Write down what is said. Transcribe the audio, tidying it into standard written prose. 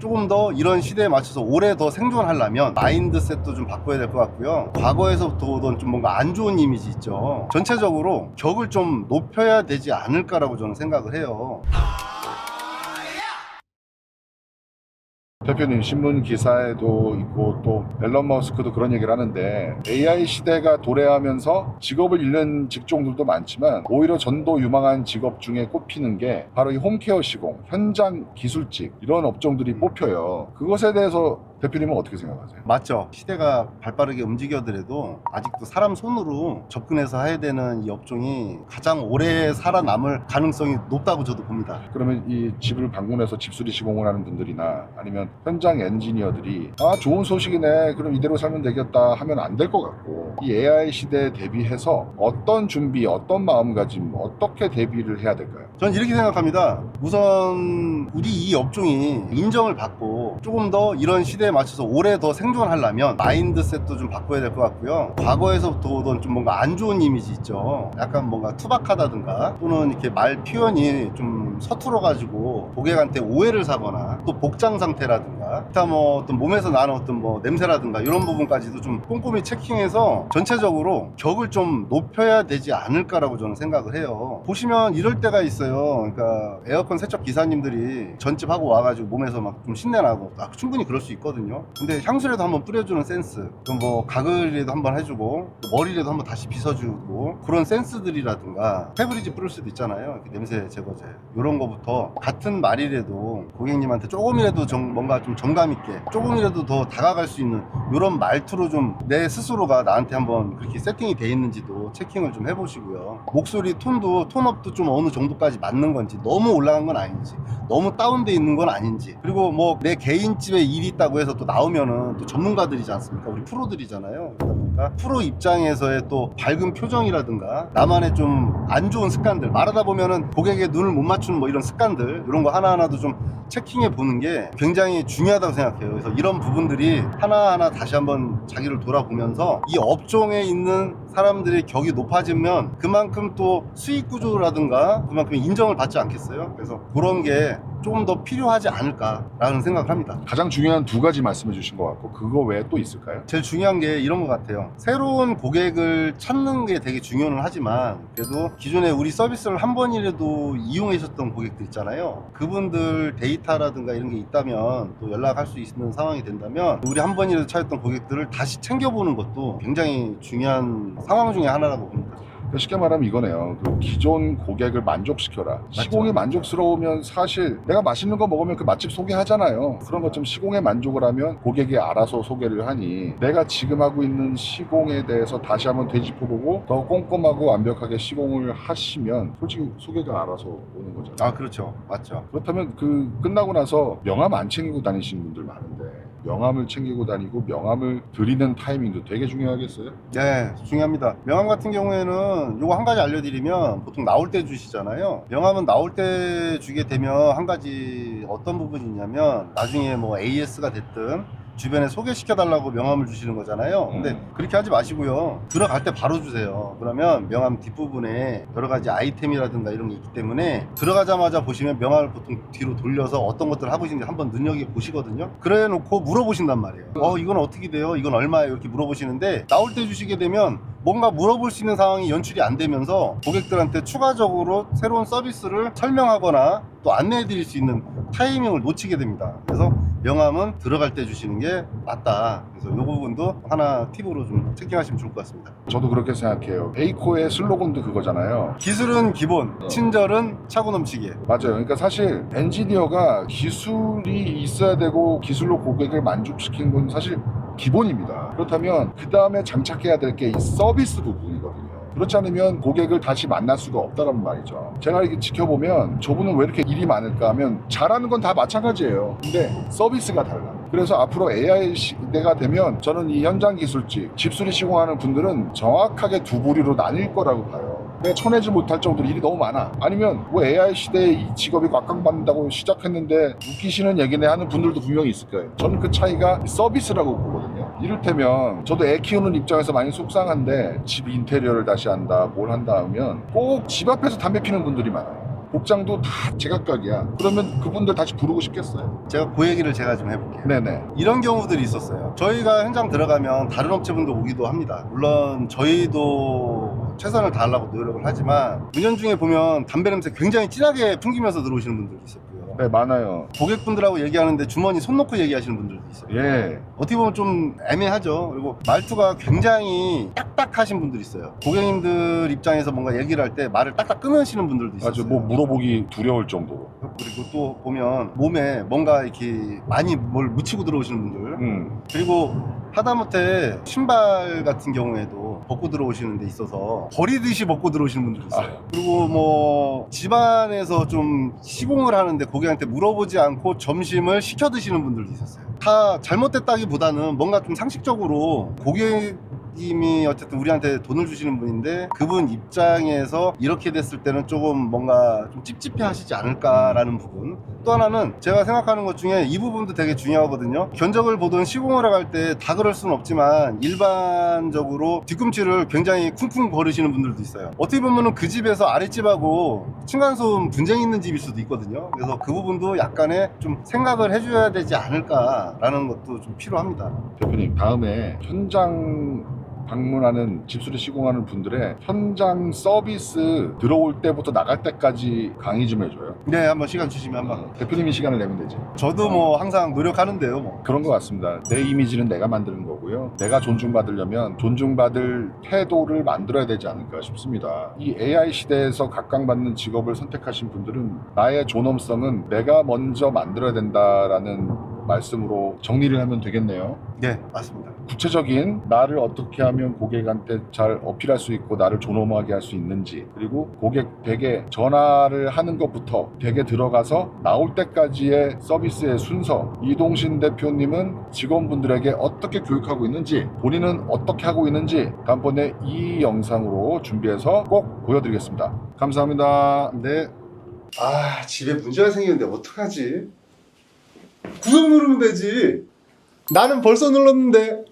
조금 더 이런 시대에 맞춰서 오래 더 생존하려면 마인드셋도 좀 바꿔야 될 것 같고요. 과거에서부터 오던 좀 뭔가 안 좋은 이미지 있죠. 전체적으로 격을 좀 높여야 되지 않을까라고 저는 생각을 해요. 대표님 신문 기사에도 있고 또 앨런 머스크도 그런 얘기를 하는데 AI 시대가 도래하면서 직업을 잃는 직종들도 많지만 오히려 전도 유망한 직업 중에 꼽히는 게 바로 이 홈케어 시공, 현장 기술직 이런 업종들이 뽑혀요. 그것에 대해서 대표님은 어떻게 생각하세요? 맞죠. 시대가 발빠르게 움직여더라도 아직도 사람 손으로 접근해서 해야 되는 이 업종이 가장 오래 살아남을 가능성이 높다고 저도 봅니다. 그러면 이 집을 방문해서 집수리 시공을 하는 분들이나 아니면 현장 엔지니어들이 좋은 소식이네 그럼 이대로 살면 되겠다 하면 안 될 것 같고 이 AI 시대에 대비해서 어떤 준비, 어떤 마음가짐, 어떻게 대비를 해야 될까요? 저는 이렇게 생각합니다. 우선 우리 이 업종이 인정을 받고 조금 더 이런 시대에 맞춰서 오래 더 생존하려면 마인드셋도 좀 바꿔야 될 것 같고요. 과거에서부터 오던 좀 뭔가 안 좋은 이미지 있죠. 약간 뭔가 투박하다든가 또는 이렇게 말 표현이 좀 서툴어가지고 고객한테 오해를 사거나 또 복장 상태라든가 기타 뭐 어떤 몸에서 나는 어떤 뭐 냄새라든가 이런 부분까지도 좀 꼼꼼히 체킹해서 전체적으로 격을 좀 높여야 되지 않을까라고 저는 생각을 해요. 보시면 이럴 때가 있어요. 그러니까 에어컨 세척 기사님들이 전집 하고 와가지고 몸에서 막 좀 신내나고 충분히 그럴 수 있거든요. 근데 향수라도 한번 뿌려주는 센스, 그럼 뭐 가글이라도 한번 해주고 머리라도 한번 다시 빗어주고 그런 센스들이라든가 페브리즈 뿌릴 수도 있잖아요. 냄새 제거제 이런 거부터 같은 말이라도 고객님한테 조금이라도 뭔가 좀 정감 있게 조금이라도 더 다가갈 수 있는 이런 말투로 좀 내 스스로가 나한테 한번 그렇게 세팅이 돼 있는지도 체킹을 좀 해보시고요. 목소리 톤도 톤업도 좀 어느 정도까지 맞는 건지 너무 올라간 건 아닌지 너무 다운돼 있는 건 아닌지 그리고 뭐 내 개인 집에 일이 있다고 해서 또 나오면은 또 전문가들이지 않습니까? 우리 프로들이잖아요. 그러다 보니까 프로 입장에서의 또 밝은 표정이라든가 나만의 좀 안 좋은 습관들 말하다 보면은 고객의 눈을 못 맞추는 뭐 이런 습관들 이런 거 하나하나도 좀 체킹해 보는 게 굉장히 중요하다고 생각해요. 그래서 이런 부분들이 하나하나 다시 한번 자기를 돌아보면서 이 업종에 있는 사람들의 격이 높아지면 그만큼 또 수익 구조라든가 그만큼 인정을 받지 않겠어요? 그래서 그런 게 조금 더 필요하지 않을까라는 생각을 합니다. 가장 중요한 두 가지 말씀해 주신 것 같고 그거 외에 또 있을까요? 제일 중요한 게 이런 것 같아요. 새로운 고객을 찾는 게 되게 중요는 하지만 그래도 기존에 우리 서비스를 한 번이라도 이용하셨던 고객들 있잖아요. 그분들 데이터라든가 이런 게 있다면 또 연락할 수 있는 상황이 된다면 우리 한 번이라도 찾았던 고객들을 다시 챙겨보는 것도 굉장히 중요한 상황 중에 하나라고 봅니다. 쉽게 말하면 이거네요. 그 기존 고객을 만족시켜라. 시공이 만족스러우면 사실 내가 맛있는 거 먹으면 그 맛집 소개하잖아요. 그런 것처럼 시공에 만족을 하면 고객이 알아서 소개를 하니 내가 지금 하고 있는 시공에 대해서 다시 한번 되짚어보고 더 꼼꼼하고 완벽하게 시공을 하시면 솔직히 소개가 알아서 오는 거잖아요. 그렇죠. 맞죠. 그렇다면 그 끝나고 나서 명함 안 챙기고 다니시는 분들 많은데 명함을 챙기고 다니고 명함을 드리는 타이밍도 되게 중요하겠어요? 네, 중요합니다. 명함 같은 경우에는 요거 한 가지 알려드리면 보통 나올 때 주시잖아요. 명함은 나올 때 주게 되면 한 가지 어떤 부분이 있냐면 나중에 뭐 AS가 됐든 주변에 소개시켜달라고 명함을 주시는 거잖아요. 근데 그렇게 하지 마시고요. 들어갈 때 바로 주세요. 그러면 명함 뒷부분에 여러 가지 아이템이라든가 이런 게 있기 때문에 들어가자마자 보시면 명함을 보통 뒤로 돌려서 어떤 것들을 하고 있는지 한번 눈여겨보시거든요. 그래 놓고 물어보신단 말이에요. 이건 어떻게 돼요? 이건 얼마예요? 이렇게 물어보시는데 나올 때 주시게 되면 뭔가 물어볼 수 있는 상황이 연출이 안 되면서 고객들한테 추가적으로 새로운 서비스를 설명하거나 또 안내해 드릴 수 있는 타이밍을 놓치게 됩니다. 그래서 명함은 들어갈 때 주시는 게 맞다. 그래서 이 부분도 하나 팁으로 좀 체킹하시면 좋을 것 같습니다. 저도 그렇게 생각해요. 에이코의 슬로건도 그거잖아요. 기술은 기본, 친절은 차고 넘치게. 맞아요. 그러니까 사실 엔지니어가 기술이 있어야 되고 기술로 고객을 만족시키는 건 사실 기본입니다. 그렇다면 그 다음에 장착해야 될 게 이 서비스 부분이거든요. 그렇지 않으면 고객을 다시 만날 수가 없다는 말이죠. 제가 이렇게 지켜보면 저분은 왜 이렇게 일이 많을까 하면 잘하는 건 다 마찬가지예요. 근데 서비스가 달라. 그래서 앞으로 AI 시대가 되면 저는 이 현장 기술직, 집수리 시공하는 분들은 정확하게 두 부류로 나뉠 거라고 봐요. 내가 쳐내지 못할 정도로 일이 너무 많아. 아니면 뭐 AI 시대에 이 직업이 꽉꽉받는다고 시작했는데 웃기시는 얘기네 하는 분들도 분명히 있을 거예요. 저는 그 차이가 서비스라고 보거든요. 이를테면 저도 애 키우는 입장에서 많이 속상한데 집 인테리어를 다시 한다 뭘 한다 하면 꼭 집 앞에서 담배 피는 분들이 많아요. 복장도 다 제각각이야. 그러면 그분들 다시 부르고 싶겠어요? 제가 그 얘기를 제가 좀 해볼게요. 네네. 이런 경우들이 있었어요. 저희가 현장 들어가면 다른 업체분들 오기도 합니다. 물론 저희도 최선을 다하려고 노력을 하지만 은연중에 보면 담배 냄새 굉장히 진하게 풍기면서 들어오시는 분들도 있었고요. 네, 많아요. 고객분들하고 얘기하는데 주머니 손 놓고 얘기하시는 분들도 있어요. 예. 어떻게 보면 좀 애매하죠. 그리고 말투가 굉장히 딱딱하신 분들이 있어요. 고객님들 입장에서 뭔가 얘기를 할 때 말을 딱딱 끊으시는 분들도 있어요. 아주 뭐 물어보기 두려울 정도로. 그리고 또 보면 몸에 뭔가 이렇게 많이 뭘 묻히고 들어오시는 분들, 그리고 하다못해 신발 같은 경우에도 벗고 들어오시는 데 있어서 버리듯이 벗고 들어오시는 분들도 있어요. 그리고 뭐 집안에서 좀 시공을 하는데 고객한테 물어보지 않고 점심을 시켜 드시는 분들도 있었어요. 다 잘못됐다기보다는 뭔가 좀 상식적으로 고객님이 어쨌든 우리한테 돈을 주시는 분인데 그분 입장에서 이렇게 됐을 때는 조금 뭔가 좀 찝찝해 하시지 않을까라는 부분. 또 하나는 제가 생각하는 것 중에 이 부분도 되게 중요하거든요. 견적을 보든 시공을 할 때 다 그럴 수는 없지만 일반적으로 뒤꿈치를 굉장히 쿵쿵 거르시는 분들도 있어요. 어떻게 보면은 그 집에서 아랫집하고 층간소음 분쟁이 있는 집일 수도 있거든요. 그래서 그 부분도 약간의 좀 생각을 해줘야 되지 않을까라는 것도 좀 필요합니다. 대표님, 다음에 현장 방문하는 집수리 시공하는 분들의 현장 서비스 들어올 때부터 나갈 때까지 강의 좀 해줘요. 네, 한번 시간 주시면 한번. 대표님이 시간을 내면 되지. 저도 뭐 항상 노력하는데요, 뭐. 그런 것 같습니다. 내 이미지는 내가 만드는 거고요. 내가 존중받으려면 존중받을 태도를 만들어야 되지 않을까 싶습니다. 이 AI 시대에서 각광받는 직업을 선택하신 분들은 나의 존엄성은 내가 먼저 만들어야 된다라는 말씀으로 정리를 하면 되겠네요. 네, 맞습니다. 구체적인 나를 어떻게 하면 고객한테 잘 어필할 수 있고 나를 존엄하게 할 수 있는지, 그리고 고객 댁에 전화를 하는 것부터 댁에 들어가서 나올 때까지의 서비스의 순서, 이동신 대표님은 직원분들에게 어떻게 교육하고 있는지, 본인은 어떻게 하고 있는지 다음번에 이 영상으로 준비해서 꼭 보여드리겠습니다. 감사합니다. 네. 아, 집에 문제가 생기는데 어떡하지? 구독 누르면 되지. 나는 벌써 눌렀는데.